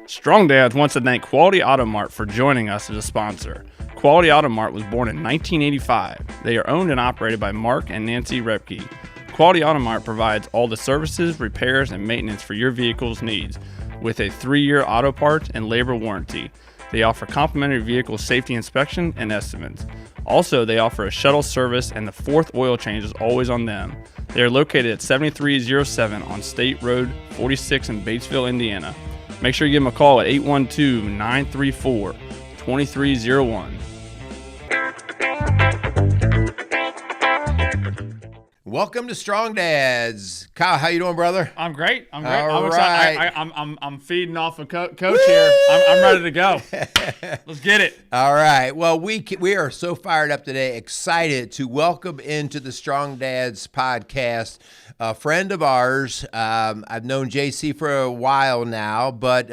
Strong Dads wants to thank Quality Auto Mart for joining us as a sponsor. Quality Auto Mart was born in 1985. They are owned and operated by Mark and Nancy Repke. Quality Auto Mart provides all the services, repairs, and maintenance for your vehicle's needs with a 3-year auto parts and labor warranty. They offer complimentary vehicle safety inspection and estimates. Also, they offer a shuttle service, and the 4th oil change is always on them. They are located at 7307 on State Road 46 in Batesville, Indiana. Make sure you give them a call at 812-934-2301. Welcome to Strong Dads. Kyle, how you doing, brother? I'm great. I'm All excited. right. I'm feeding off of coach here. I'm ready to go. Let's get it. All right. Well, we are so fired up today, excited to welcome into the Strong Dads podcast a friend of ours. I've known JC for a while now, but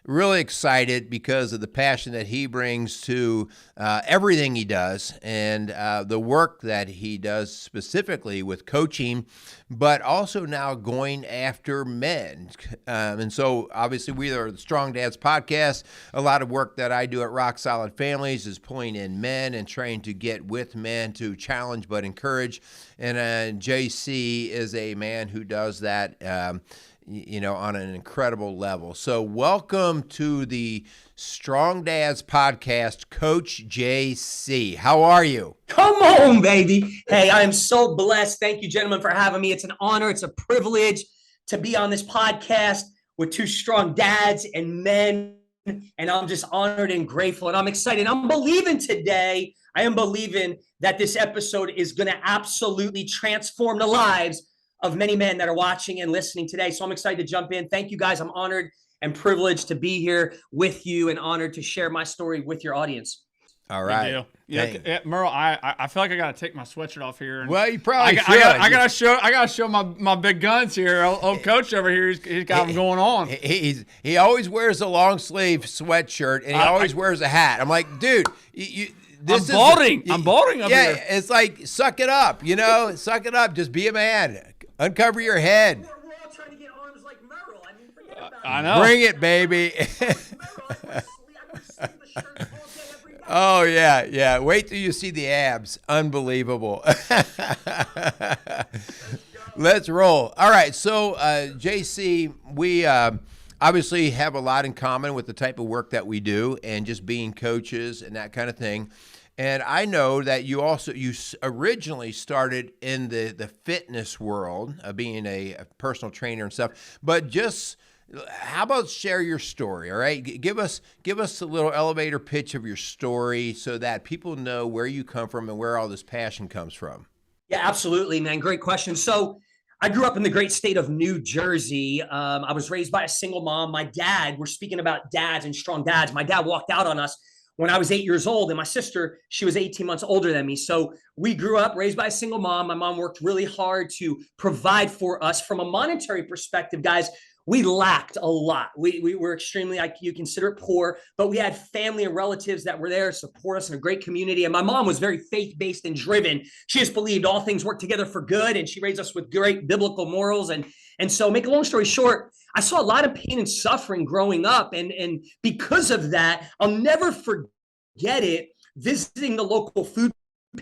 really excited because of the passion that he brings to everything he does and the work that he does specifically with coaching, but also now going after men. And so obviously we are the Strong Dads podcast. A lot of work that I do at Rock Solid Families is pulling in men and trying to get with men to challenge but encourage. And JC is a man who does that on an incredible level. So welcome to the Strong Dads podcast, Coach JC. How are you? Come on, baby. Hey, I am so blessed. Thank you, gentlemen, for having me. It's an honor. It's a privilege to be on this podcast with two strong dads and men. And I'm just honored and grateful. And I'm excited. I'm believing today. I am believing that this episode is going to absolutely transform the lives of many men that are watching and listening today. So I'm excited to jump in. Thank you, guys. I'm honored and privileged to be here with you and honored to share my story with your audience. All right. Yeah, Merle, I feel like I got to take my sweatshirt off here. Well, you probably should. I gotta show my big guns here. Old coach over here, he's got them going on. He always wears a long sleeve sweatshirt and he always wears a hat. I'm like, dude, I'm balding up here. Yeah, it's like, suck it up, suck it up. Just be a man. Uncover your head. We're all trying to get arms like Merle. I mean, forget about it. I know. Bring it, baby. Oh, yeah. Wait till you see the abs. Unbelievable. Let's roll. All right, so JC, we obviously have a lot in common with the type of work that we do and just being coaches and that kind of thing. And I know that you originally started in the fitness world, being a personal trainer and stuff. But just how about share your story? All right, give us a little elevator pitch of your story so that people know where you come from and where all this passion comes from. Yeah, absolutely, man. Great question. So I grew up in the great state of New Jersey. I was raised by a single mom. My dad, we're speaking about dads and strong dads. My dad walked out on us when I was 8 years old, and my sister, she was 18 months older than me. So we grew up raised by a single mom. My mom worked really hard to provide for us. From a monetary perspective, guys, we lacked a lot. We were extremely, you consider it poor, but we had family and relatives that were there to support us in a great community. And my mom was very faith-based and driven. She just believed all things work together for good, and she raised us with great biblical morals. And so, make a long story short, I saw a lot of pain and suffering growing up. And because of that, I'll never forget it, visiting the local food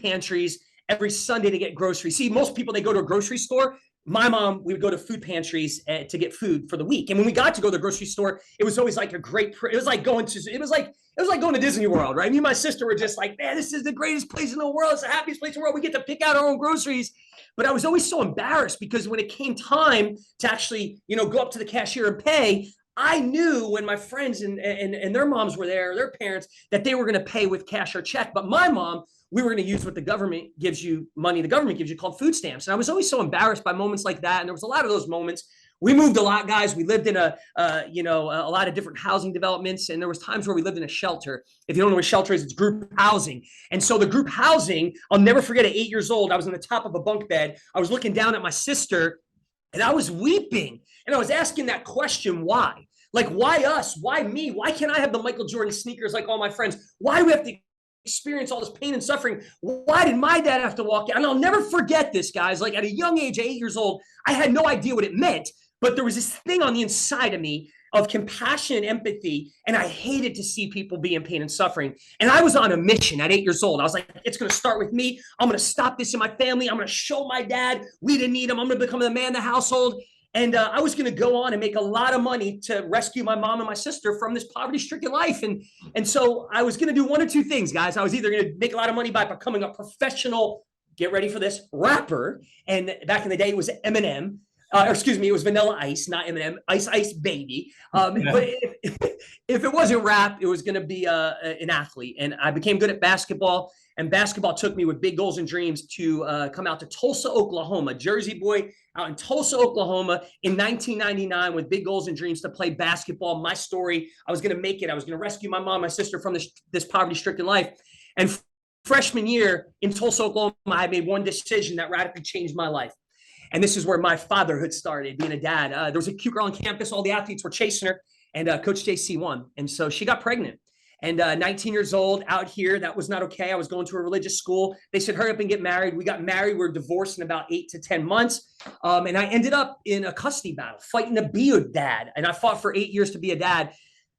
pantries every Sunday to get groceries. See, most people, they go to a grocery store. My mom, we would go to food pantries to get food for the week. And when we got to go to the grocery store, it was always like it was like going to Disney World, right? Me and my sister were just like, man, this is the greatest place in the world. It's the happiest place in the world. We get to pick out our own groceries. But I was always so embarrassed because when it came time to actually, go up to the cashier and pay, I knew when my friends and their moms were there, their parents, that they were going to pay with cash or check. But my mom, we were going to use what the government gives you, money the government gives you, called food stamps. And I was always so embarrassed by moments like that. And there was a lot of those moments. We moved a lot, guys. We lived in a lot of different housing developments. And there was times where we lived in a shelter. If you don't know what a shelter is, it's group housing. And so the group housing, I'll never forget, at 8 years old, I was on the top of a bunk bed. I was looking down at my sister and I was weeping. And I was asking that question, why? Like, why us? Why me? Why can't I have the Michael Jordan sneakers like all my friends? Why do we have to experience all this pain and suffering? Why did my dad have to walk out? And I'll never forget this, guys. Like, at a young age, 8 years old, I had no idea what it meant. But there was this thing on the inside of me of compassion and empathy. And I hated to see people be in pain and suffering. And I was on a mission at 8 years old. I was like, it's going to start with me. I'm going to stop this in my family. I'm going to show my dad we didn't need him. I'm going to become the man of the household. And I was going to go on and make a lot of money to rescue my mom and my sister from this poverty-stricken life. And so I was going to do one of two things, guys. I was either going to make a lot of money by becoming a professional, get ready for this, rapper. And back in the day, it was Eminem. It was Vanilla Ice, not Eminem, Ice Ice Baby. But if it wasn't rap, it was going to be an athlete. And I became good at basketball. And basketball took me with big goals and dreams to come out to Tulsa, Oklahoma, Jersey boy out in Tulsa, Oklahoma in 1999 with big goals and dreams to play basketball. My story, I was going to make it. I was going to rescue my mom, my sister from this poverty-stricken life. And freshman year in Tulsa, Oklahoma, I made one decision that radically changed my life. And this is where my fatherhood started, being a dad. There was a cute girl on campus. All the athletes were chasing her, and Coach JC won. And so she got pregnant. And 19 years old out here, that was not okay. I was going to a religious school. They said, hurry up and get married. We got married. We were divorced in about 8 to 10 months. And I ended up in a custody battle, fighting to be a dad. And I fought for 8 years to be a dad.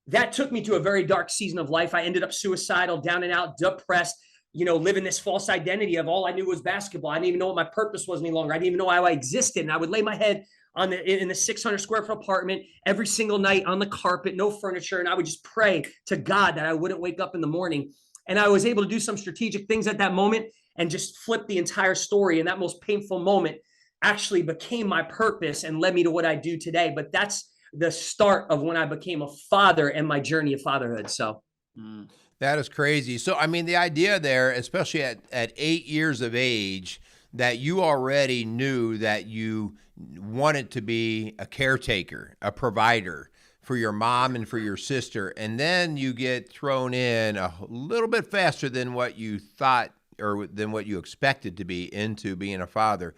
That took me to a very dark season of life. I ended up suicidal, down and out, depressed, living this false identity of all I knew was basketball. I didn't even know what my purpose was any longer. I didn't even know how I existed. And I would lay my head in the 600 square foot apartment every single night on the carpet, no furniture. And I would just pray to God that I wouldn't wake up in the morning. And I was able to do some strategic things at that moment and just flip the entire story. And that most painful moment actually became my purpose and led me to what I do today. But that's the start of when I became a father and my journey of fatherhood. So. That is crazy. So, I mean, the idea there, especially at 8 years of age, that you already knew that you wanted to be a caretaker, a provider for your mom and for your sister, and then you get thrown in a little bit faster than what you thought or than what you expected to be into being a father.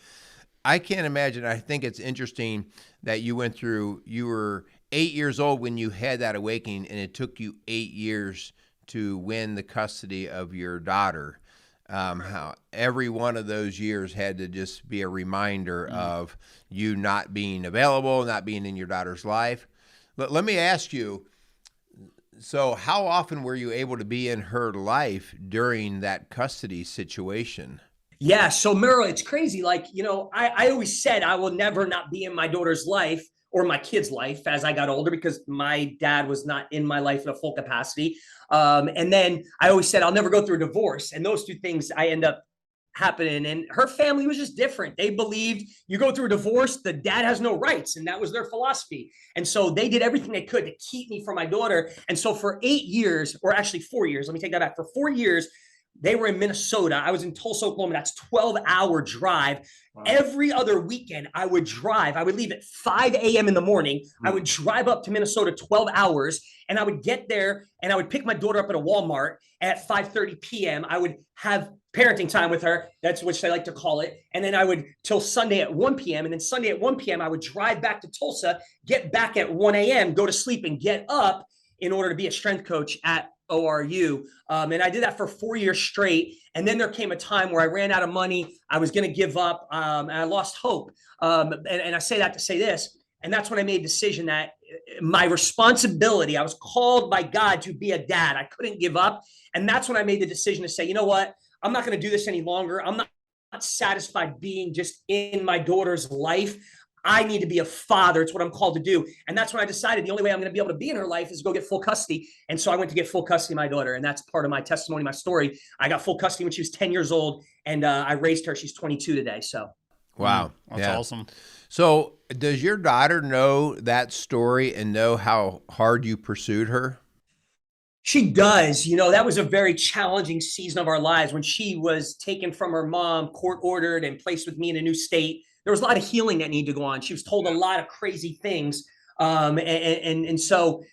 I can't imagine. I think it's interesting that you were 8 years old when you had that awakening, and it took you 8 years to win the custody of your daughter. How every one of those years had to just be a reminder of you not being available, not being in your daughter's life. Let me ask you, so how often were you able to be in her life during that custody situation? Yeah. So Merrill, it's crazy. Like, I always said I will never not be in my daughter's life or my kid's life as I got older, because my dad was not in my life in a full capacity. And then I always said I'll never go through a divorce. And those two things I end up happening. And her family was just different. They believed you go through a divorce, the dad has no rights. And that was their philosophy. And so they did everything they could to keep me from my daughter. And so for 8 years, or actually 4 years, let me take that back. For 4 years, they were in Minnesota. I was in Tulsa, Oklahoma. That's 12-hour drive. Wow. Every other weekend, I would drive. I would leave at 5 a.m. in the morning. I would drive up to Minnesota 12 hours, and I would get there, and I would pick my daughter up at a Walmart at 5:30 p.m. I would have parenting time with her. That's what they like to call it. And then I would till Sunday at 1 p.m. And then Sunday at 1 p.m., I would drive back to Tulsa, get back at 1 a.m., go to sleep, and get up in order to be a strength coach at ORU. And I did that for 4 years straight. And then there came a time where I ran out of money. I was going to give up, and I lost hope. And I say that to say this. And that's when I made a decision that my responsibility, I was called by God to be a dad. I couldn't give up. And that's when I made the decision to say, you know what? I'm not going to do this any longer. I'm not satisfied being just in my daughter's life. I need to be a father. It's what I'm called to do. And that's when I decided the only way I'm going to be able to be in her life is to go get full custody. And so I went to get full custody of my daughter. And that's part of my testimony, my story. I got full custody when she was 10 years old, and I raised her. She's 22 today. So. Wow. That's awesome. So does your daughter know that story and know how hard you pursued her? She does. That was a very challenging season of our lives when she was taken from her mom, court ordered, and placed with me in a new state. There was a lot of healing that needed to go on. She was told a lot of crazy things. And so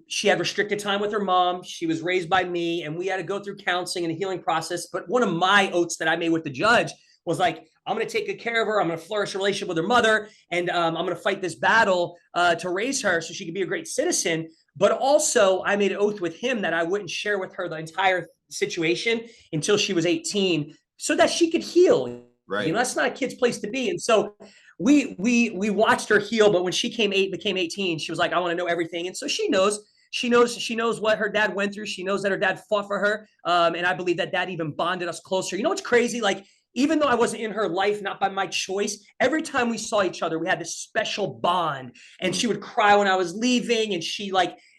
she had restricted time with her mom. She was raised by me, and we had to go through counseling and a healing process. But one of my oaths that I made with the judge was like, I'm going to take good care of her. I'm going to flourish a relationship with her mother. And I'm going to fight this battle to raise her so she can be a great citizen. But also I made an oath with him that I wouldn't share with her the entire situation until she was 18 so that she could heal. Right. That's not a kid's place to be. And so we watched her heal, but when she became 18, she was like, I want to know everything. And so she knows what her dad went through. She knows that her dad fought for her. And I believe that even bonded us closer. You know what's crazy? Like, even though I wasn't in her life, not by my choice, every time we saw each other, we had this special bond. And she would cry when I was leaving. And she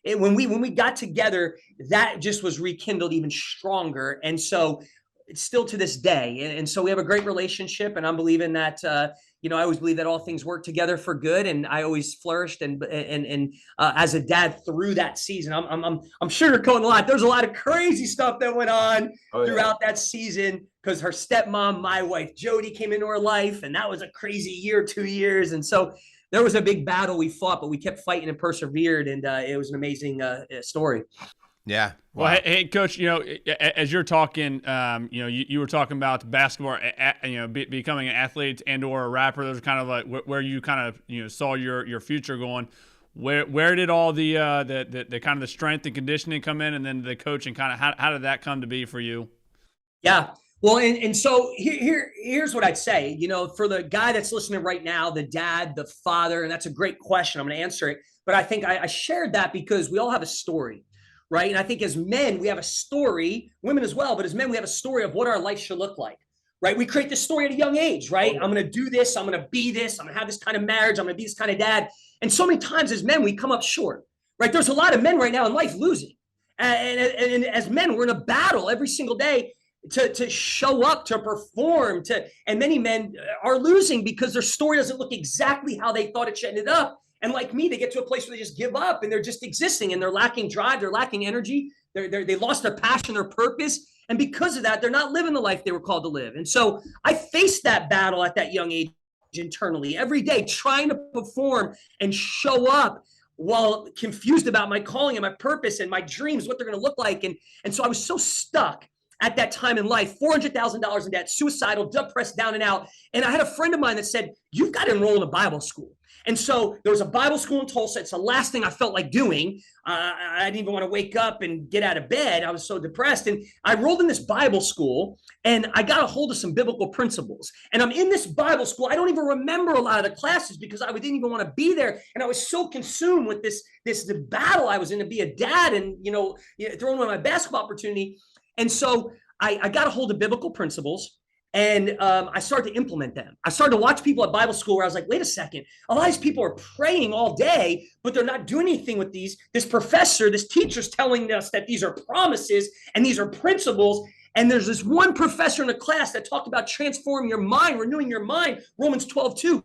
when we got together, that just was rekindled even stronger. And so it's still to this day. And so we have a great relationship, and I'm believing that, I always believe that all things work together for good. And I always flourished and as a dad through that season. I'm sugarcoating a lot. There's a lot of crazy stuff that went on throughout that season, because her stepmom, my wife, Jody, came into her life, and that was a crazy year, 2 years. And so there was a big battle we fought, but we kept fighting and persevered. And it was an amazing story. Yeah. Wow. Well, hey, Coach, as you're talking, you were talking about basketball, becoming an athlete and/or a rapper. Those are kind of like where you kind of, saw your future going. Where did all the kind of the strength and conditioning come in, and then the coaching kind of how did that come to be for you? Yeah. Well, and so here's what I'd say, for the guy that's listening right now, the dad, the father, and that's a great question. I'm going to answer it. But I think I shared that because we all have a story. Right. And I think as men, we have a story, women as well, but as men, we have a story of what our life should look like. Right. We create this story at a young age. Right. I'm going to do this. I'm going to be this. I'm going to have this kind of marriage. I'm going to be this kind of dad. And so many times as men, we come up short. Right. There's a lot of men right now in life losing. And as men, we're in a battle every single day to show up, to perform, and many men are losing because their story doesn't look exactly how they thought it should end up. And like me, they get to a place where they just give up and they're just existing, and they're lacking drive. They're lacking energy. They lost their passion, their purpose. And because of that, they're not living the life they were called to live. And so I faced that battle at that young age internally every day, trying to perform and show up while confused about my calling and my purpose and my dreams, what they're going to look like. And so I was so stuck at that time in life, $400,000 in debt, suicidal, depressed, down and out. And I had a friend of mine that said, you've got to enroll in a Bible school. And so there was a Bible school in Tulsa. It's the last thing I felt like doing. I didn't even want to wake up and get out of bed. I was so depressed. And I enrolled in this Bible school, and I got a hold of some biblical principles. And I'm in this Bible school. I don't even remember a lot of the classes because I didn't even want to be there. And I was so consumed with the battle I was in to be a dad and, throwing away my basketball opportunity. And so I got a hold of biblical principles. And I started to implement them. I started to watch people at Bible school where I was like, wait a second, a lot of these people are praying all day, but they're not doing anything with these. This professor, this teacher's telling us that these are promises and these are principles. And there's this one professor in a class that talked about transforming your mind, renewing your mind. Romans 12:2.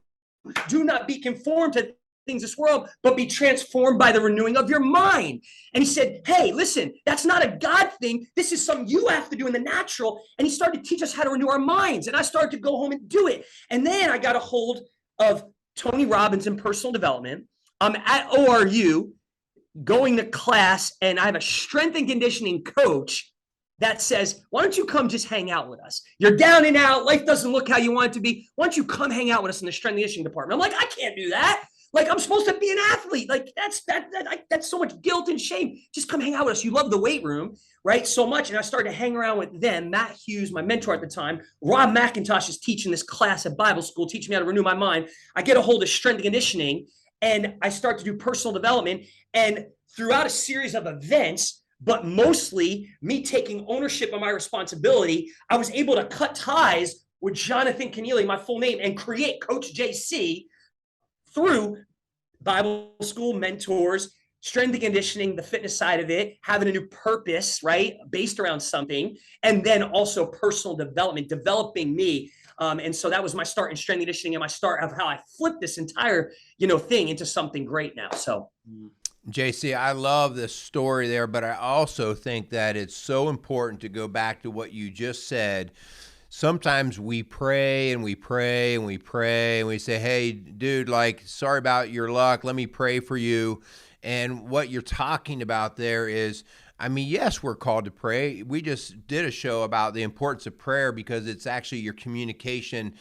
Do not be conformed to things this world, but be transformed by the renewing of your mind. And he said, hey, listen, that's not a God thing. This is something you have to do in the natural. And he started to teach us how to renew our minds. And I started to go home and do it. And then I got a hold of Tony Robbins in personal development. I'm at ORU going to class, and I have a strength and conditioning coach that says, why don't you come just hang out with us? You're down and out. Life doesn't look how you want it to be. Why don't you come hang out with us in the strength and conditioning department? I'm like, I can't do that. Like, I'm supposed to be an athlete. Like, that's so much guilt and shame. Just come hang out with us. You love the weight room, right? So much. And I started to hang around with them. Matt Hughes, my mentor at the time. Rob McIntosh is teaching this class at Bible school, teaching me how to renew my mind. I get a hold of strength and conditioning, and I start to do personal development. And throughout a series of events, but mostly me taking ownership of my responsibility, I was able to cut ties with Jonathan Keneally, my full name, and create Coach JC through Bible school, mentors, strength and conditioning, the fitness side of it, having a new purpose, right, based around something, and then also personal development, developing me. And so that was my start in strength and conditioning, and my start of how I flipped this entire, thing into something great now. So, JC, I love this story there, but I also think that it's so important to go back to what you just said. Sometimes we pray and we pray and we pray and we say, hey, dude, sorry about your luck. Let me pray for you. And what you're talking about there is, yes, we're called to pray. We just did a show about the importance of prayer because it's actually your communication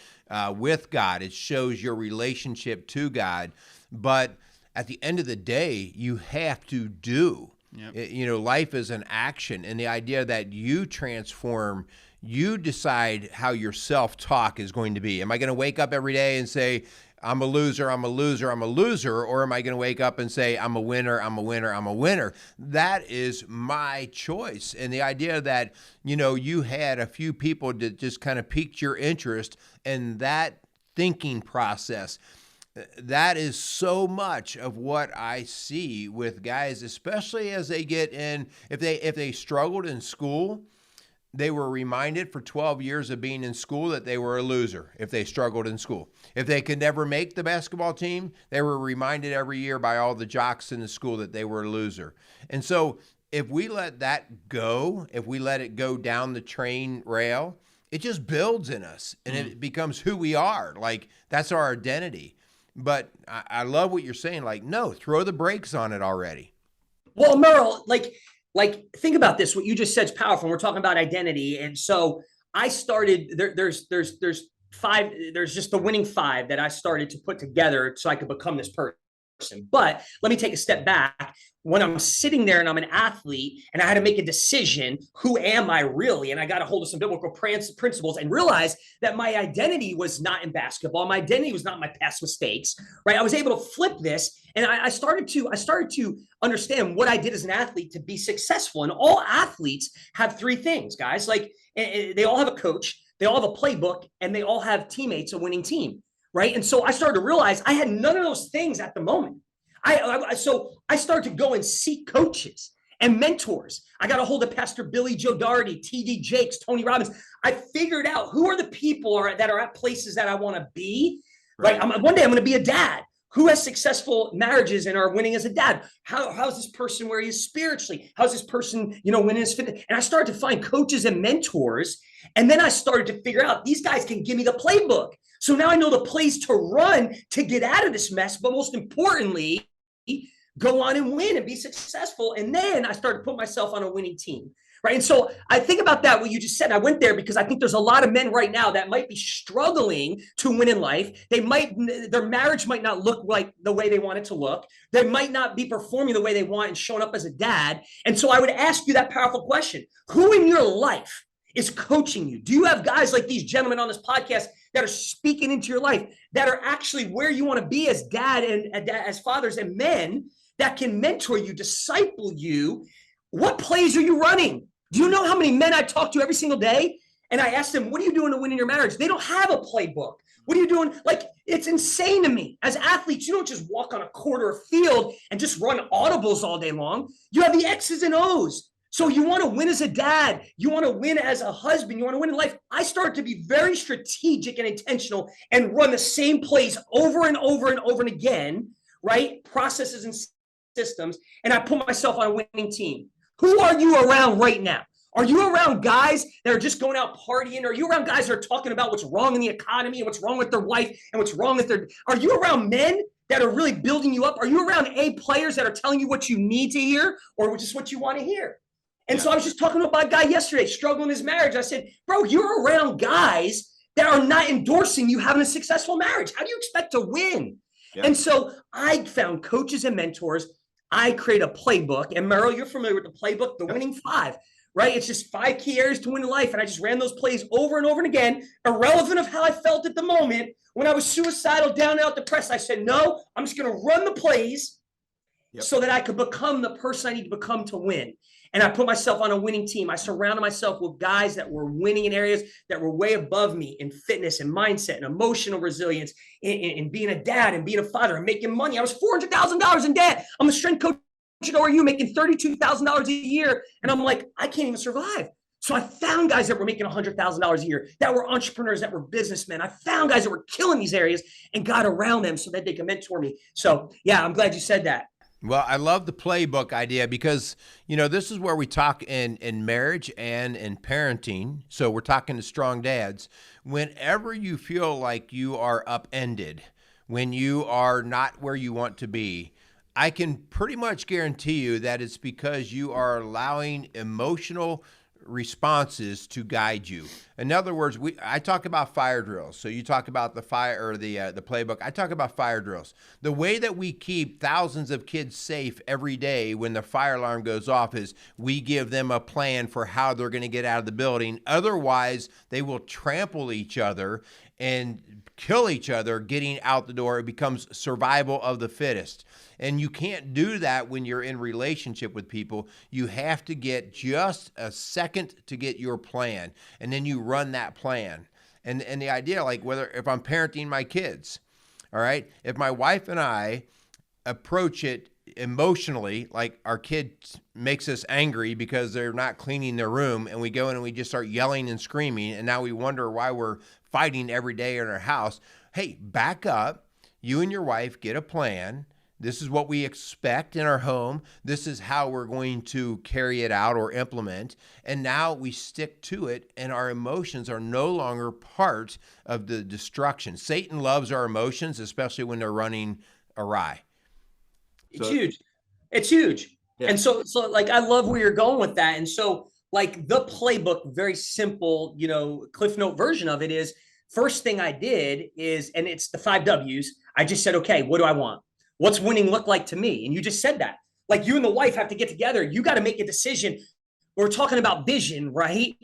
with God. It shows your relationship to God. But at the end of the day, you have to do. Yep. Life is an action, and the idea that you transform you decide how your self-talk is going to be. Am I going to wake up every day and say, I'm a loser, I'm a loser, I'm a loser, or am I going to wake up and say, I'm a winner, I'm a winner, I'm a winner? That is my choice. And the idea that, you had a few people that just kind of piqued your interest in that thinking process, that is so much of what I see with guys, especially as they get in, if they struggled in school, they were reminded for 12 years of being in school that they were a loser if they struggled in school. If they could never make the basketball team, they were reminded every year by all the jocks in the school that they were a loser. And so if we let that go, if we let it go down the train rail, it just builds in us and it becomes who we are. Like, that's our identity. But I love what you're saying. Like, no, throw the brakes on it already. Well, Merle, think about this. What you just said is powerful. We're talking about identity. And so I started, there's five, there's just the winning five that I started to put together so I could become this person. But let me take a step back. When I'm sitting there and I'm an athlete and I had to make a decision, who am I really? And I got a hold of some biblical principles and realized that my identity was not in basketball. My identity was not my past mistakes, right? I was able to flip this, and I started to understand what I did as an athlete to be successful. And all athletes have three things, guys. Like, they all have a coach, they all have a playbook, and they all have teammates, a winning team, right? And so I started to realize I had none of those things at the moment. So I started to go and seek coaches and mentors. I got a hold of Pastor Billy Joe Doherty, TD Jakes, Tony Robbins. I figured out who are the people that are at places that I want to be. Right. One day I'm going to be a dad. Who has successful marriages and are winning as a dad? How's this person where he is spiritually? How's this person, winning his fitness? And I started to find coaches and mentors. And then I started to figure out these guys can give me the playbook. So now I know the plays to run to get out of this mess. But most importantly, go on and win and be successful. And then I started to put myself on a winning team. Right. And so I think about that, what you just said. I went there because I think there's a lot of men right now that might be struggling to win in life. Their marriage might not look like the way they want it to look. They might not be performing the way they want and showing up as a dad. And so I would ask you that powerful question. Who in your life is coaching you? Do you have guys like these gentlemen on this podcast that are speaking into your life, that are actually where you want to be as dad and as fathers and men, that can mentor you, disciple you? What plays are you running? Do you know how many men I talk to every single day? And I ask them, what are you doing to win in your marriage? They don't have a playbook. What are you doing? Like, it's insane to me. As athletes, you don't just walk on a court or a field and just run audibles all day long. You have the X's and O's. So you want to win as a dad. You want to win as a husband. You want to win in life. I started to be very strategic and intentional and run the same plays over and over and over and again, right? Processes and systems. And I put myself on a winning team. Who are you around right now? Are you around guys that are just going out partying? Are you around guys that are talking about what's wrong in the economy and what's wrong with their wife and what's wrong with are you around men that are really building you up? Are you around A players that are telling you what you need to hear or just what you want to hear? And so I was just talking about a guy yesterday struggling in his marriage. I said, bro, you're around guys that are not endorsing you having a successful marriage. How do you expect to win? Yeah. And so I found coaches and mentors. I create a playbook. And Merrill, you're familiar with the playbook, the winning five, right? It's just 5 key areas to win in life. And I just ran those plays over and over and again, irrelevant of how I felt at the moment. When I was suicidal, down and out, depressed, I said, no, I'm just going to run the plays so that I could become the person I need to become to win. And I put myself on a winning team. I surrounded myself with guys that were winning in areas that were way above me in fitness and mindset and emotional resilience, in being a dad and being a father and making money. I was $400,000 in debt. I'm a strength coach at ORU making $32,000 a year. And I'm like, I can't even survive. So I found guys that were making $100,000 a year, that were entrepreneurs, that were businessmen. I found guys that were killing these areas and got around them so that they could mentor me. So yeah, I'm glad you said that. Well, I love the playbook idea because, this is where we talk in marriage and in parenting. So we're talking to strong dads. Whenever you feel like you are upended, when you are not where you want to be, I can pretty much guarantee you that it's because you are allowing emotional responses to guide you. In other words, I talk about fire drills. So you talk about the fire or the playbook. I talk about fire drills. The way that we keep thousands of kids safe every day when the fire alarm goes off is we give them a plan for how they're going to get out of the building. Otherwise, they will trample each other and kill each other getting out the door. It becomes survival of the fittest. And you can't do that when you're in relationship with people. You have to get just a second to get your plan, and then you run that plan. And the idea, like if I'm parenting my kids, all right, if my wife and I approach it emotionally, like our kid makes us angry because they're not cleaning their room, and we go in and we just start yelling and screaming, and now we wonder why we're fighting every day in our house. Hey, back up. You and your wife get a plan. This is what we expect in our home. This is how we're going to carry it out or implement. And now we stick to it, and our emotions are no longer part of the destruction. Satan loves our emotions, especially when they're running awry. It's huge. It's huge. Yeah. And so like, I love where you're going with that. And so like the playbook, very simple, Cliff Note version of it is, first thing I did is, and it's the 5 W's. I just said, okay, what do I want? What's winning look like to me? And you just said that. Like, you and the wife have to get together. You got to make a decision. We're talking about vision, right?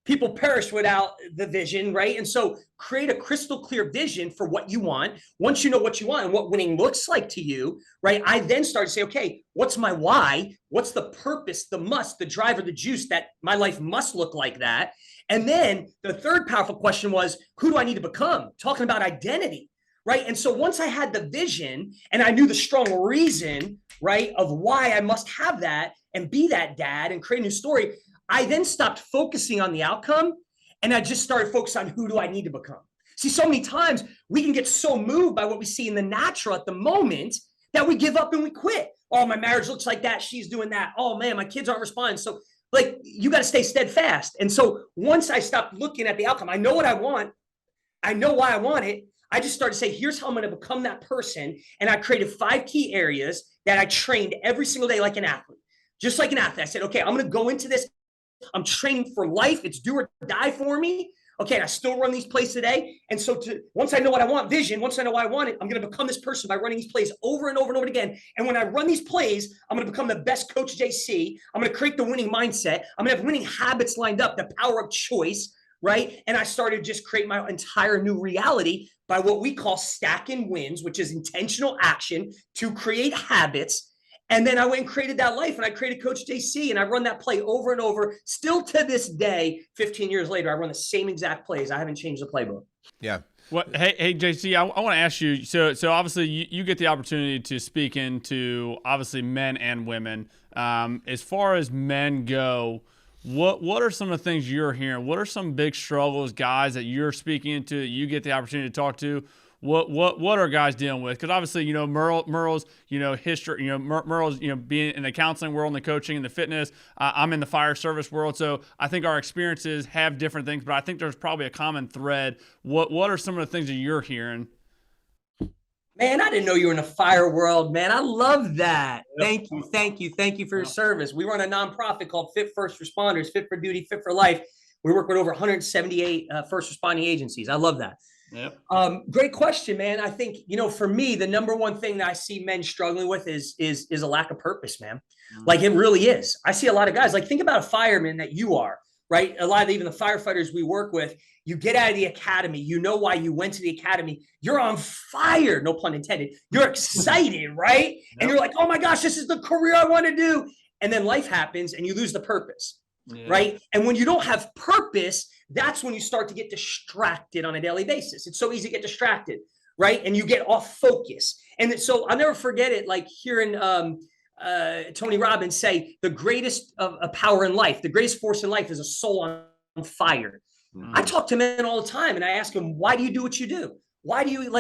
People perish without the vision, right? And so create a crystal clear vision for what you want. Once you know what you want and what winning looks like to you, right? I then start to say, okay, what's my why? What's the purpose, the must, the driver, the juice that my life must look like that? And then the third powerful question was, who do I need to become? Talking about identity, right? And so once I had the vision and I knew the strong reason, right, of why I must have that and be that dad and create a new story, I then stopped focusing on the outcome, and I just started focusing on who do I need to become. See, so many times we can get so moved by what we see in the natural at the moment that we give up and we quit. Oh, my marriage looks like that. She's doing that. Oh man, my kids aren't responding. So like, you got to stay steadfast. And so once I stopped looking at the outcome, I know what I want. I know why I want it. I just started to say, here's how I'm going to become that person. And I created 5 key areas that I trained every single day like an athlete. Just like an athlete. I said, okay, I'm going to go into this. I'm training for life. It's do or die for me. Okay, and I still run these plays today. And so once I know what I want, vision, once I know why I want it, I'm going to become this person by running these plays over and over and over again. And when I run these plays, I'm going to become the best coach JC. I'm going to create the winning mindset. I'm going to have winning habits lined up, the power of choice, right? And I started just creating my entire new reality by what we call stacking wins, which is intentional action to create habits. And then I went and created that life, and I created Coach JC, and I run that play over and over. Still to this day, 15 years later, I run the same exact plays. I haven't changed the playbook. Yeah. Well, hey, JC, I want to ask you. So obviously, you get the opportunity to speak into obviously men and women. As far as men go, what are some of the things you're hearing? What are some big struggles, guys, that you're speaking into? That you get the opportunity to talk to. What are guys dealing with? Because obviously, Merle's, history, Merle's, being in the counseling world and the coaching and the fitness. I'm in the fire service world. So I think our experiences have different things, but I think there's probably a common thread. What are some of the things that you're hearing? Man, I didn't know you were in the fire world, man. I love that. Yep. Thank you for your service. We run a nonprofit called Fit First Responders, Fit for Duty, Fit for Life. We work with over 178 first responding agencies. I love that. Yep. Great question, man. I think, for me, the number one thing that I see men struggling with is a lack of purpose, man. Mm-hmm. Like, it really is. I see a lot of guys, like, think about a fireman that you are, right? A lot of even the firefighters we work with, you get out of the academy, you know why you went to the academy, you're on fire, no pun intended. You're excited, right? Yep. And you're like, oh my gosh, this is the career I want to do. And then life happens and you lose the purpose. Yeah. Right. And when you don't have purpose, that's when you start to get distracted on a daily basis. It's so easy to get distracted. Right. And you get off focus. And so I'll never forget it. Like hearing Tony Robbins say the greatest power in life, the greatest force in life is a soul on fire. Mm-hmm. I talk to men all the time and I ask them, why do you do what you do? Why do you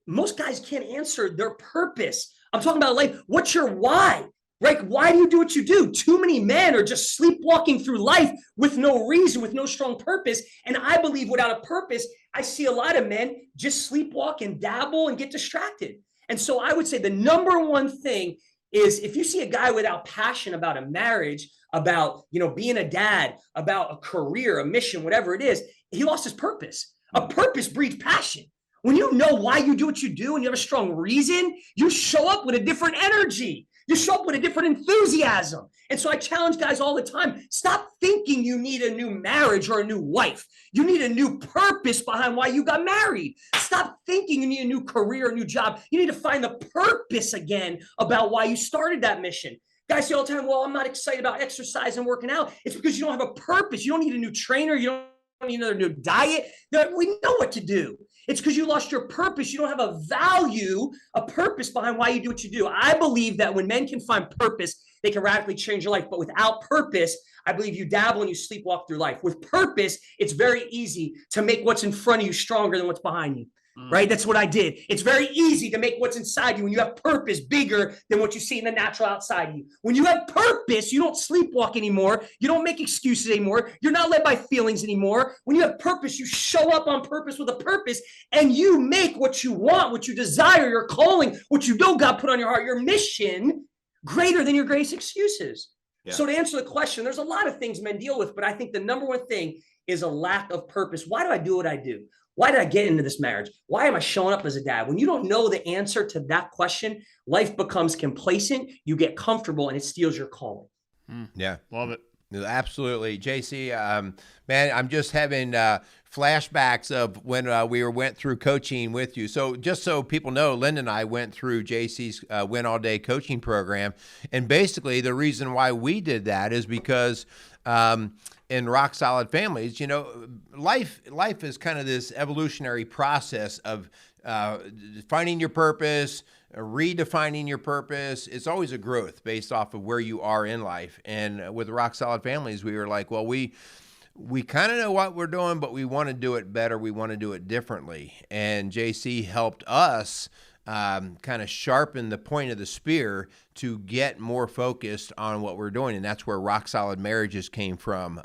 most guys can't answer their purpose. I'm talking about what's your why? Right? Why do you do what you do? Too many men are just sleepwalking through life with no reason, with no strong purpose. And I believe without a purpose, I see a lot of men just sleepwalk and dabble and get distracted. And so I would say the number one thing is if you see a guy without passion about a marriage, about, being a dad, about a career, a mission, whatever it is, he lost his purpose. A purpose breeds passion. When you know why you do what you do and you have a strong reason, you show up with a different energy. You show up with a different enthusiasm. And so I challenge guys all the time, stop thinking you need a new marriage or a new wife. You need a new purpose behind why you got married. Stop thinking you need a new career, a new job. You need to find the purpose again about why you started that mission. Guys say all the time, well, I'm not excited about exercise and working out. It's because you don't have a purpose. You don't need a new trainer. You don't need another new diet. We know what to do. It's because you lost your purpose. You don't have a value, a purpose behind why you do what you do. I believe that when men can find purpose, they can radically change your life. But without purpose, I believe you dabble and you sleepwalk through life. With purpose, it's very easy to make what's in front of you stronger than what's behind you. Right? That's what I did. It's very easy to make what's inside you when you have purpose bigger than what you see in the natural outside of you. When you have purpose, you don't sleepwalk anymore. You don't make excuses anymore. You're not led by feelings anymore. When you have purpose, you show up on purpose with a purpose and you make what you want, what you desire, your calling, what you know God put on your heart, your mission greater than your greatest excuses. Yeah. So to answer the question, there's a lot of things men deal with, but I think the number one thing is a lack of purpose. Why do I do what I do? Why did I get into this marriage? Why am I showing up as a dad? When you don't know the answer to that question, life becomes complacent. You get comfortable and it steals your calling. Yeah. Love it. Absolutely. JC, man, I'm just having flashbacks of when we went through coaching with you. So just so people know, Linda and I went through JC's Win All Day coaching program. And basically the reason why we did that is because in Rock Solid Families, life is kind of this evolutionary process of finding your purpose, redefining your purpose. It's always a growth based off of where you are in life. And with Rock Solid Families, we were like, well, we kind of know what we're doing, but we want to do it better. We want to do it differently. And JC helped us kind of sharpen the point of the spear to get more focused on what we're doing. And that's where Rock Solid Marriages came from,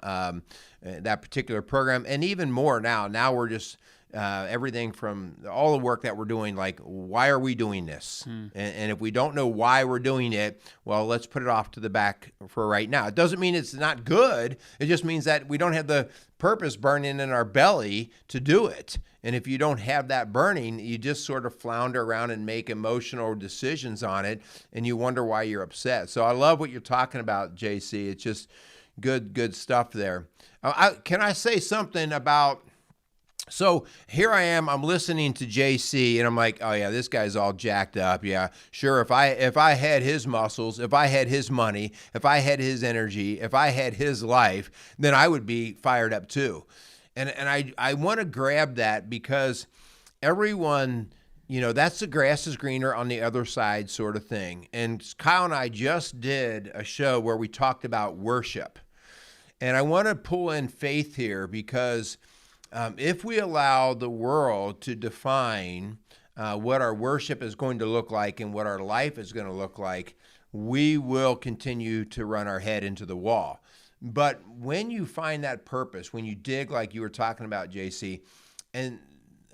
that particular program. And even more now we're just everything from all the work that we're doing, like, why are we doing this? And if we don't know why we're doing it, well, let's put it off to the back for right now. It doesn't mean it's not good. It just means that we don't have the purpose burning in our belly to do it. And if you don't have that burning, you just sort of flounder around and make emotional decisions on it, and you wonder why you're upset. So I love what you're talking about, JC. It's just good stuff there. Can I say something about... So here I am, I'm listening to JC, and I'm like, oh yeah, this guy's all jacked up. Yeah, sure, if I had his muscles, if I had his money, if I had his energy, if I had his life, then I would be fired up too. And I want to grab that because everyone, that's the grass is greener on the other side sort of thing. And Kyle and I just did a show where we talked about worship. And I want to pull in faith here because if we allow the world to define what our worship is going to look like and what our life is going to look like, we will continue to run our head into the wall. But when you find that purpose, when you dig like you were talking about, JC, and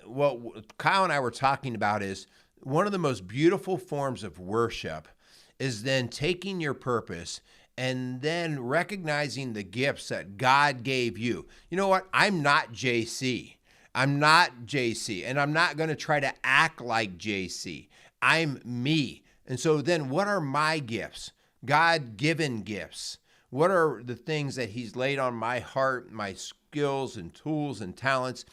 what Kyle and I were talking about is one of the most beautiful forms of worship is then taking your purpose and then recognizing the gifts that God gave you. You know what? I'm not JC. I'm not JC, and I'm not going to try to act like JC. I'm me. And so then what are my gifts? God-given gifts. What are the things that he's laid on my heart, my skills and tools and talents?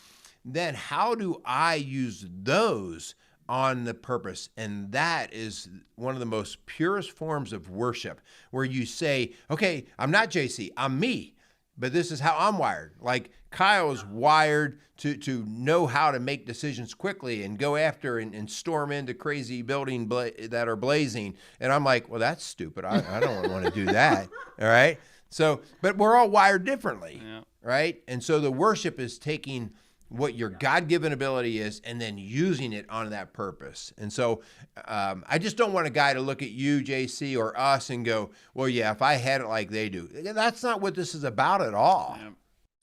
Then how do I use those on the purpose? And that is one of the most purest forms of worship, where you say, okay, I'm not JC, I'm me, but this is how I'm wired. Like Kyle's wired to know how to make decisions quickly and go after and storm into crazy buildings that are blazing. And I'm like, well, that's stupid. I don't want to do that. All right. So, but we're all wired differently. Yeah. Right. And so the worship is taking what your God-given ability is and then using it on that purpose. And so I just don't want a guy to look at you, JC, or us and go, well, yeah, if I had it like they do. That's not what this is about at all.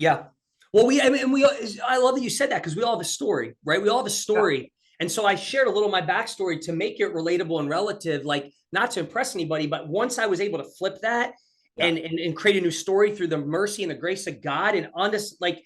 Yeah. Well, I love that you said that, because we all have a story, right? We all have a story. And so I shared a little of my backstory to make it relatable and relative, like not to impress anybody, but once I was able to flip that and create a new story through the mercy and the grace of God and honest, like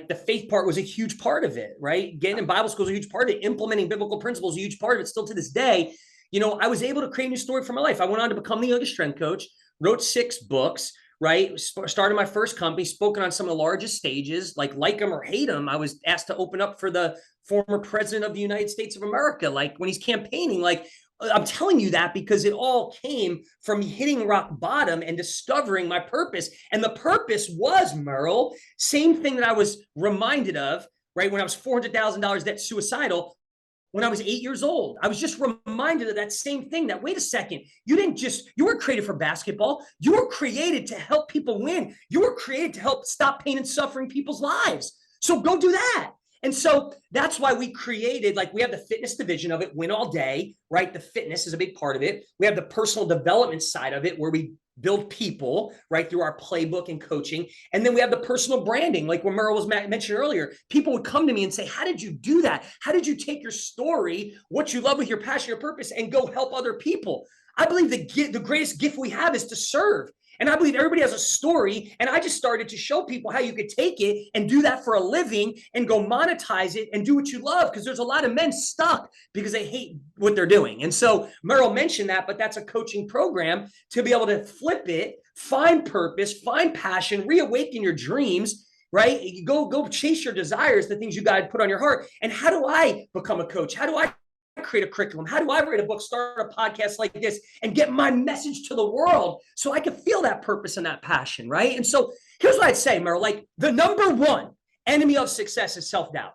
the faith part was a huge part of it, right? Getting in Bible school is a huge part of it. Implementing biblical principles is a huge part of it. Still to this day, I was able to create a new story for my life. I went on to become the youngest strength coach, wrote 6 books, right? Started my first company, spoken on some of the largest stages, like them or hate them. I was asked to open up for the former president of the United States of America, like when he's campaigning, like I'm telling you that because it all came from hitting rock bottom and discovering my purpose. And the purpose was, Merle, same thing that I was reminded of, right? When I was $400,000 debt suicidal, when I was 8 years old, I was just reminded of that same thing that, wait a second, you weren't created for basketball. You were created to help people win. You were created to help stop pain and suffering in people's lives. So go do that. And so that's why we created, like we have the fitness division of it, Win All Day, right? The fitness is a big part of it. We have the personal development side of it where we build people, right, through our playbook and coaching. And then we have the personal branding, like what Merle was mentioned earlier. People would come to me and say, how did you do that? How did you take your story, what you love with your passion, your purpose, and go help other people? I believe the greatest gift we have is to serve. And I believe everybody has a story. And I just started to show people how you could take it and do that for a living and go monetize it and do what you love. Because there's a lot of men stuck because they hate what they're doing. And so Merle mentioned that, but that's a coaching program to be able to flip it, find purpose, find passion, reawaken your dreams, right? You go chase your desires, the things you got to put on your heart. And how do I become a coach? How do I create a curriculum? How do I write a book, start a podcast like this, and get my message to the world so I can feel that purpose and that passion, right? And so here's what I'd say, Merle, like the number one enemy of success is self-doubt,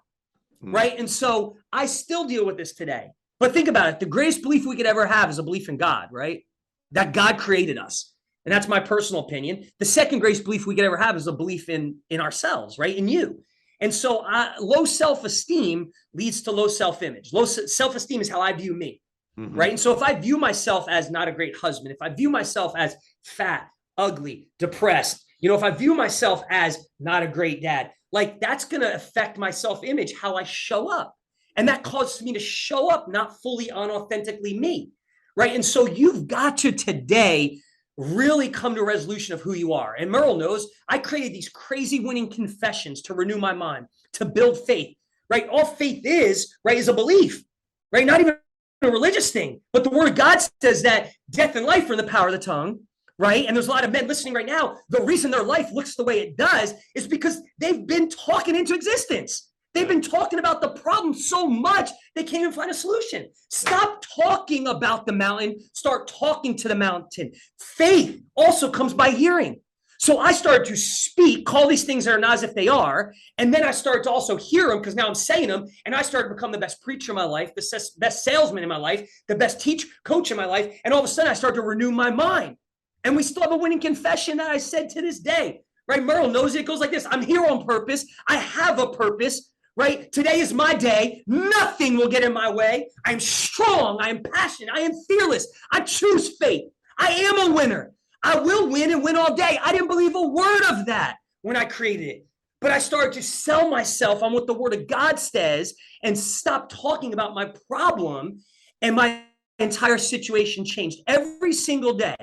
right? And so I still deal with this today. But think about it. The greatest belief we could ever have is a belief in God, right? That God created us. And that's my personal opinion. The second greatest belief we could ever have is a belief in ourselves, right? In you. And so low self-esteem leads to low self-image. Low self-esteem is how I view me, right? And so if I view myself as not a great husband, if I view myself as fat, ugly, depressed, if I view myself as not a great dad, like that's going to affect my self-image, how I show up. And that causes me to show up not fully unauthentically me, right? And so you've got to today really come to a resolution of who you are. And Merle knows I created these crazy winning confessions to renew my mind, to build faith, right? All faith is, right, is a belief, right? Not even a religious thing, but the word of God says that death and life are in the power of the tongue, right? And there's a lot of men listening right now. The reason their life looks the way it does is because they've been talking into existence. They've been talking about the problem so much, they can't even find a solution. Stop talking about the mountain. Start talking to the mountain. Faith also comes by hearing. So I started to speak, call these things that are not as if they are. And then I started to also hear them because now I'm saying them. And I started to become the best preacher in my life, the best salesman in my life, the best coach in my life. And all of a sudden I started to renew my mind. And we still have a winning confession that I said to this day, right? Merle knows it goes like this. I'm here on purpose. I have a purpose. Right? Today is my day. Nothing will get in my way. I'm strong. I am passionate. I am fearless. I choose faith. I am a winner. I will win and win all day. I didn't believe a word of that when I created it. But I started to sell myself on what the word of God says and stop talking about my problem. And my entire situation changed. Every single day,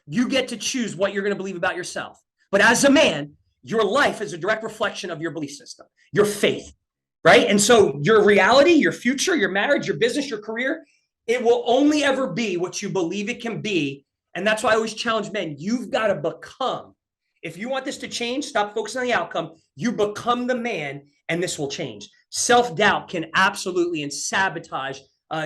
you get to choose what you're going to believe about yourself. But as a man, your life is a direct reflection of your belief system, your faith, right? And so your reality, your future, your marriage, your business, your career, it will only ever be what you believe it can be. And that's why I always challenge men. You've got to become. If you want this to change, stop focusing on the outcome. You become the man, and this will change. Self-doubt can absolutely sabotage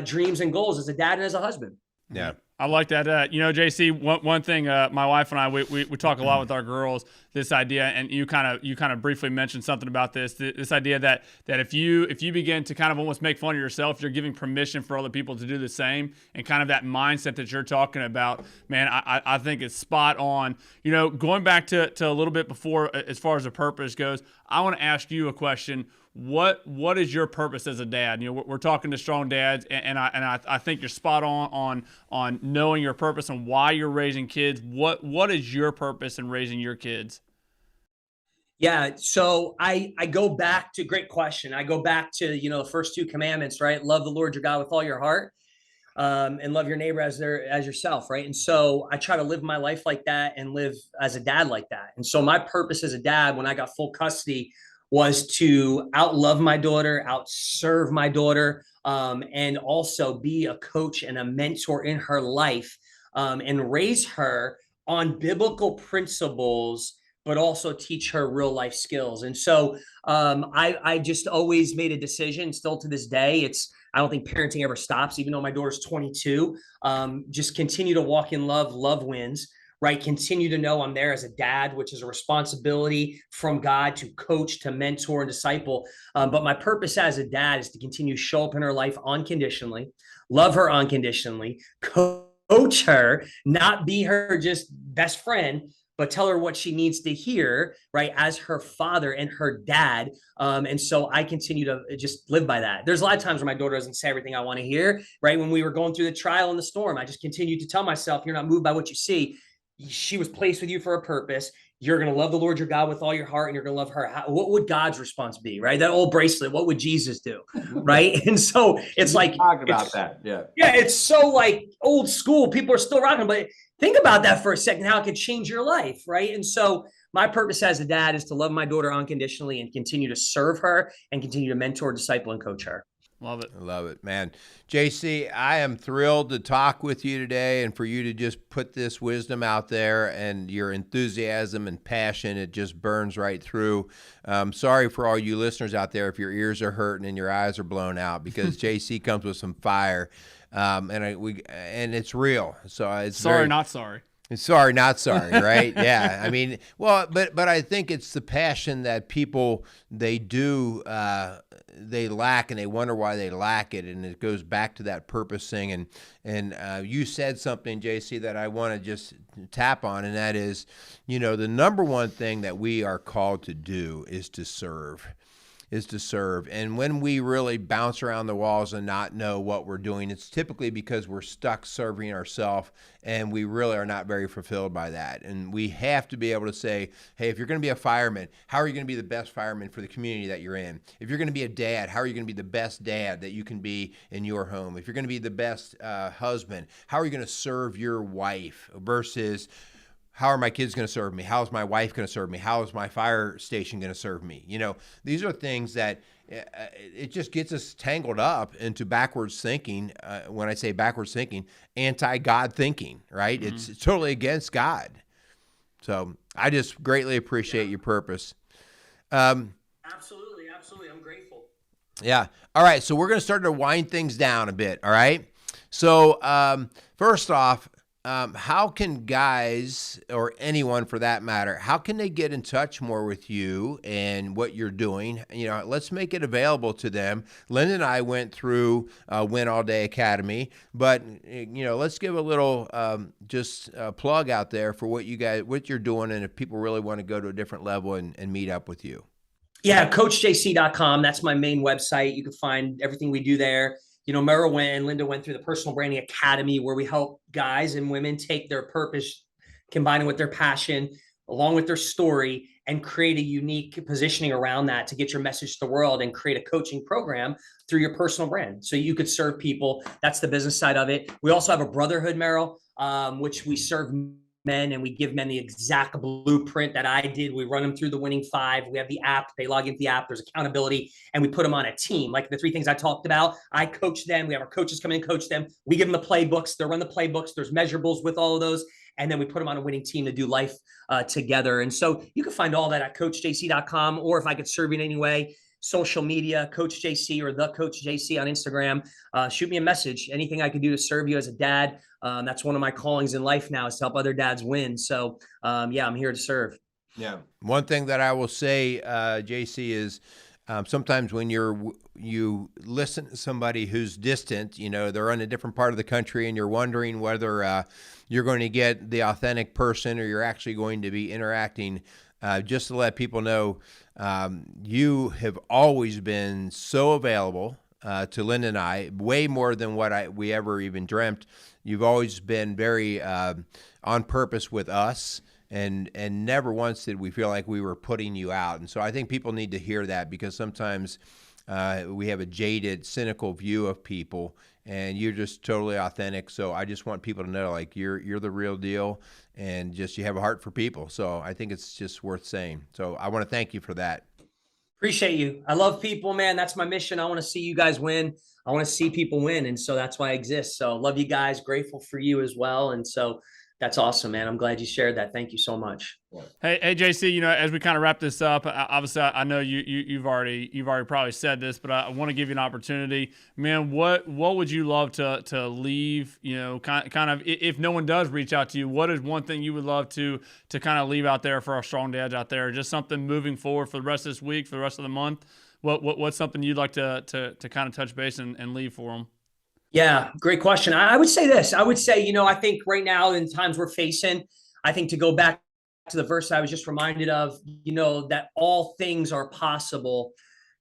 dreams and goals as a dad and as a husband. Yeah. I like that. JC, one thing, my wife and I, we talk a lot with our girls, this idea, and you kind of briefly mentioned something about this idea that if you begin to kind of almost make fun of yourself, you're giving permission for other people to do the same, and kind of that mindset that you're talking about, man, I think it's spot on. Going back to a little bit before, as far as the purpose goes, I want to ask you a question. What is your purpose as a dad? We're talking to strong dads, and I think you're spot on knowing your purpose and why you're raising kids. What is your purpose in raising your kids? Yeah. So I go back to, great question. I go back to, the first two commandments, right? Love the Lord your God with all your heart, and love your neighbor as yourself, right? And so I try to live my life like that and live as a dad like that. And so my purpose as a dad, when I got full custody, was to outlove my daughter, outserve my daughter, and also be a coach and a mentor in her life, and raise her on biblical principles, but also teach her real life skills. And so I just always made a decision, still to this day. I don't think parenting ever stops, even though my daughter's 22. Just continue to walk in love. Love wins, right? Continue to know I'm there as a dad, which is a responsibility from God to coach, to mentor, and disciple. But my purpose as a dad is to continue to show up in her life unconditionally, love her unconditionally, coach her, not be her just best friend, but tell her what she needs to hear, right, as her father and her dad. And so I continue to just live by that. There's a lot of times where my daughter doesn't say everything I want to hear, right? When we were going through the trial and the storm, I just continued to tell myself, you're not moved by what you see. She was placed with you for a purpose. You're going to love the Lord your God with all your heart, and you're going to love her. What would God's response be, right? That old bracelet, what would Jesus do, right? And so it's like, talk about that. Yeah, it's so like old school. People are still rocking, but think about that for a second, how it could change your life, right? And so my purpose as a dad is to love my daughter unconditionally and continue to serve her and continue to mentor, disciple, and coach her. Love it. I love it, man. JC, I am thrilled to talk with you today and for you to just put this wisdom out there, and your enthusiasm and passion. It just burns right through. Sorry for all you listeners out there if your ears are hurting and your eyes are blown out, because JC comes with some fire, and it's real. So it's Sorry, not sorry. Sorry, not sorry, right? Yeah, I mean, well, but I think it's the passion that people they lack, and they wonder why they lack it, and it goes back to that purpose thing. And you said something, JC, that I want to just tap on, and that is, the number one thing that we are called to do is to serve. And when we really bounce around the walls and not know what we're doing, it's typically because we're stuck serving ourselves, and we really are not very fulfilled by that. And we have to be able to say, hey, if you're going to be a fireman, how are you going to be the best fireman for the community that you're in? If you're going to be a dad, how are you going to be the best dad that you can be in your home? If you're going to be the best husband, how are you going to serve your wife versus how are my kids going to serve me? How is my wife going to serve me? How is my fire station going to serve me? These are things that it just gets us tangled up into backwards thinking. When I say backwards thinking, anti-God thinking, right? Mm-hmm. It's totally against God. So I just greatly appreciate your purpose. Absolutely. I'm grateful. Yeah. All right. So we're going to start to wind things down a bit. All right. So first off, how can guys, or anyone for that matter, how can they get in touch more with you and what you're doing? Let's make it available to them. Linda and I went through Win All Day Academy, but let's give a little just plug out there for what you're doing, and if people really want to go to a different level and meet up with you. Yeah, coachjc.com. That's my main website. You can find everything we do there. Meryl and Linda went through the Personal Branding Academy, where we help guys and women take their purpose, combine it with their passion, along with their story, and create a unique positioning around that to get your message to the world, and create a coaching program through your personal brand so you could serve people. That's the business side of it. We also have a brotherhood, Meryl, which we serve men, and we give men the exact blueprint that I did. We run them through the Winning Five. We have the app. They log into the app. There's accountability, and we put them on a team. Like the three things I talked about, I coach them. We have our coaches come in and coach them. We give them the playbooks. They run the playbooks. There's measurables with all of those. And then we put them on a winning team to do life together. And so you can find all that at coachjc.com, or if I could serve you in any way, social media, Coach JC or the Coach JC on Instagram. Shoot me a message. Anything I can do to serve you as a dad. That's one of my callings in life now, is to help other dads win. So yeah, I'm here to serve. Yeah. One thing that I will say, JC, is sometimes when you listen to somebody who's distant, they're in a different part of the country, and you're wondering whether you're going to get the authentic person, or you're actually going to be interacting. Just to let people know, you have always been so available to Linda and I, way more than what we ever even dreamt. You've always been very on purpose with us, and never once did we feel like we were putting you out. And so I think people need to hear that, because sometimes we have a jaded, cynical view of people, and you're just totally authentic. So I just want people to know, like, you're the real deal, and just you have a heart for people. So I think it's just worth saying. So I want to thank you for that. Appreciate you. I love people, man. That's my mission. I want to see you guys win. I want to see people win. And so that's why I exist. So love you guys. Grateful for you as well. And so that's awesome, man. I'm glad you shared that. Thank you so much. Hey, JC, you know, as we kind of wrap this up, obviously I know you've already probably said this, but I want to give you an opportunity, man. What would you love to leave? You know, kind of, if no one does reach out to you, what is one thing you would love to kind of leave out there for our strong dads out there? Just something moving forward for the rest of this week, for the rest of the month. What's something you'd like to kind of touch base and leave for them? Yeah, great question. I would say this. I would say, you know, I think right now in times we're facing, I think to go back to the verse I was just reminded of, you know, that all things are possible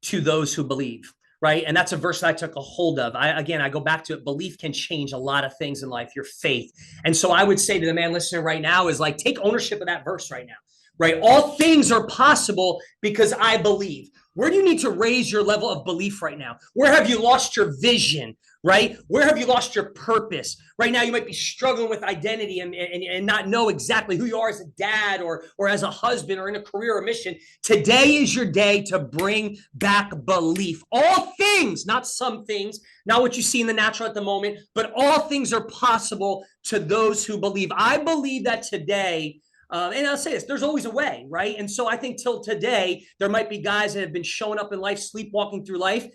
to those who believe, right? And that's a verse that I took a hold of. I go back to it. Belief can change a lot of things in life, your faith. And so I would say to the man listening right now is like, take ownership of that verse right now, right? All things are possible because I believe. Where do you need to raise your level of belief right now? Where have you lost your vision, right? Where have you lost your purpose? Right now, you might be struggling with identity and not know exactly who you are as a dad or as a husband or in a career or mission. Today is your day to bring back belief. All things, not some things, not what you see in the natural at the moment, but all things are possible to those who believe. I believe that today, and I'll say this, there's always a way, right? And so I think till today, there might be guys that have been showing up in life, sleepwalking through life.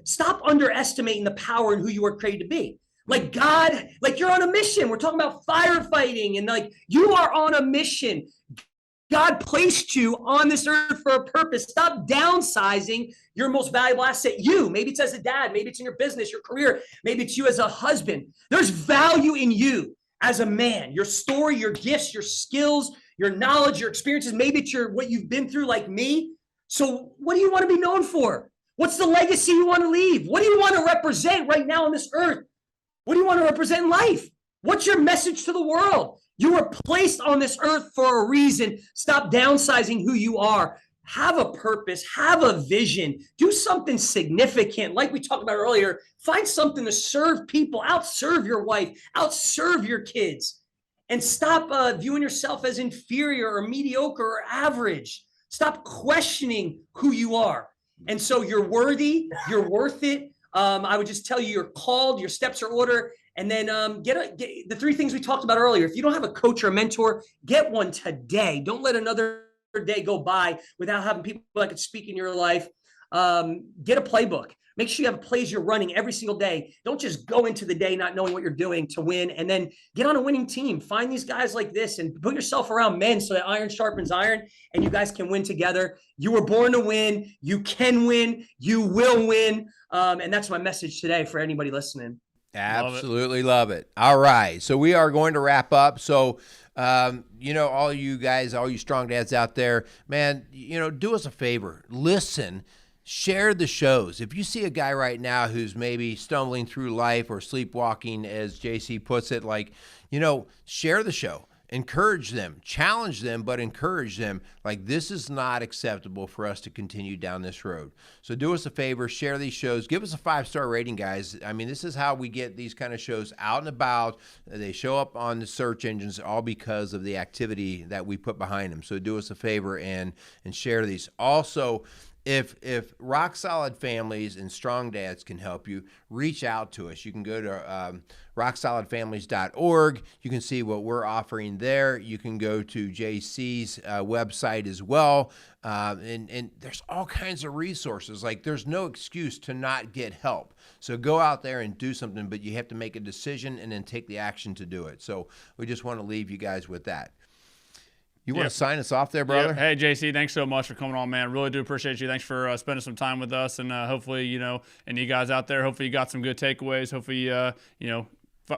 Stop underestimating the power and who you are created to be. Like God, like you're on a mission. We're talking about firefighting, and like you are on a mission. God placed you on this earth for a purpose. Stop downsizing your most valuable asset. You, maybe it's as a dad, maybe it's in your business, your career, maybe it's you as a husband. There's value in you as a man, your story, your gifts, your skills, your knowledge, your experiences. Maybe it's what you've been through like me. So what do you want to be known for? What's the legacy you want to leave? What do you want to represent right now on this earth? What do you want to represent in life? What's your message to the world? You were placed on this earth for a reason. Stop downsizing who you are. Have a purpose, have a vision, do something significant. Like we talked about earlier, find something to serve people, outserve your wife, outserve your kids, and stop viewing yourself as inferior or mediocre or average. Stop questioning who you are. And so you're worthy, you're worth it. I would just tell you, you're called, your steps are ordered. And then get the three things we talked about earlier. If you don't have a coach or a mentor, get one today. Don't let another day go by without having people that could speak in your life. Get a playbook. Make sure you have plays you're running every single day. Don't just go into the day not knowing what you're doing to win, and then get on a winning team. Find these guys like this and put yourself around men so that iron sharpens iron and you guys can win together. You were born to win. You can win. You will win. And that's my message today for anybody listening. Absolutely love it. All right. So we are going to wrap up. So, you know, all you guys, all you strong dads out there, man, you know, do us a favor. Listen, share the shows. If you see a guy right now who's maybe stumbling through life or sleepwalking, as JC puts it, like, you know, share the show. Encourage them, challenge them, but encourage them. Like, this is not acceptable for us to continue down this road. So do us a favor, share these shows, give us a 5-star rating, guys. I mean, this is how we get these kind of shows out and about. They show up on the search engines all because of the activity that we put behind them. So do us a favor and share these. Also, if Rock Solid Families and Strong Dads can help you, reach out to us. You can go to rocksolidfamilies.org. You can see what we're offering there. You can go to JC's website as well. And there's all kinds of resources. Like, there's no excuse to not get help. So go out there and do something, but you have to make a decision and then take the action to do it. So we just want to leave you guys with that. You want to sign us off there, brother? Hey, JC, thanks so much for coming on, man. Really do appreciate you. Thanks for spending some time with us. And hopefully, you know, and you guys out there, hopefully you got some good takeaways. Hopefully, you know,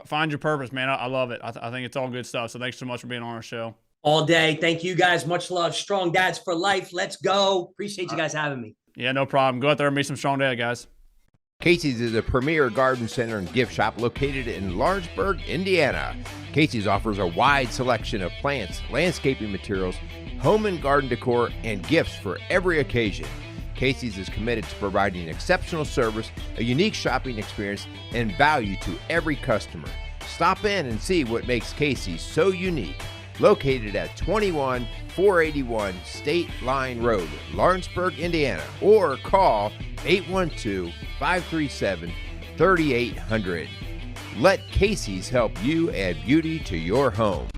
find your purpose, man. I love it. I think it's all good stuff. So thanks so much for being on our show. All day. Thank you, guys. Much love. Strong Dads for life. Let's go. Appreciate you guys having me. Yeah, no problem. Go out there and meet some strong dad, guys. Casey's is a premier garden center and gift shop located in Lawrenceburg, Indiana. Casey's offers a wide selection of plants, landscaping materials, home and garden decor, and gifts for every occasion. Casey's is committed to providing exceptional service, a unique shopping experience, and value to every customer. Stop in and see what makes Casey's so unique. Located at 21481 State Line Road, Lawrenceburg, Indiana, or call 812-537-3800. Let Casey's help you add beauty to your home.